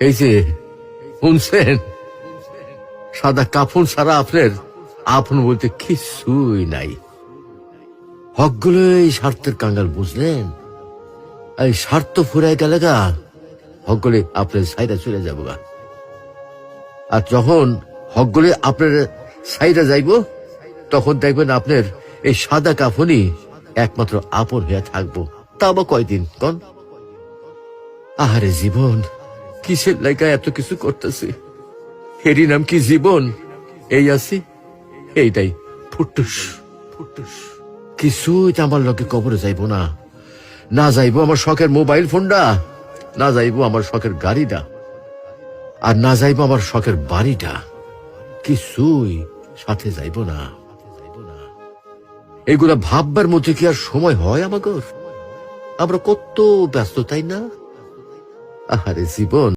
এই যে শুনছেন, সাদা কাফন ছাড়া আপনার আপন বলতে কিছুই নাই। হকগুলো এই স্বার্থের কাঙ্গাল, বুঝলেন? এই স্বার্থ ফুরাই গেলে গা হকগুলি আপনার সাইডা চলে যাবো গা। আর যখন হকগুলি আপনার সাইডা যাইব, তখন দেখবেন আপনার এই সাদা কাফনই একমাত্র আপন হয়ে থাকবো। তা বা কয়দিন কন? আহারে জীবন, কিসের লাইগা এত কিছু করতেছি? এরই নাম কি জীবন? এই আছি, এইটাই ফুটুস ফুটুস। কিছুই তো আমার লোকে কবরে যাইব না। না যাইব আমার শখের মোবাইল ফোনটা, না যাইব আমার শখের গাড়িটা, আর না যাইব আমার শখের বাড়িটা। কিছুই সাথে যাইব না। এগুলা ভাববার মধ্যে কি আর সময় হয় আমাগর? আমরা কত ব্যস্ত, তাই না? আহারে জীবন।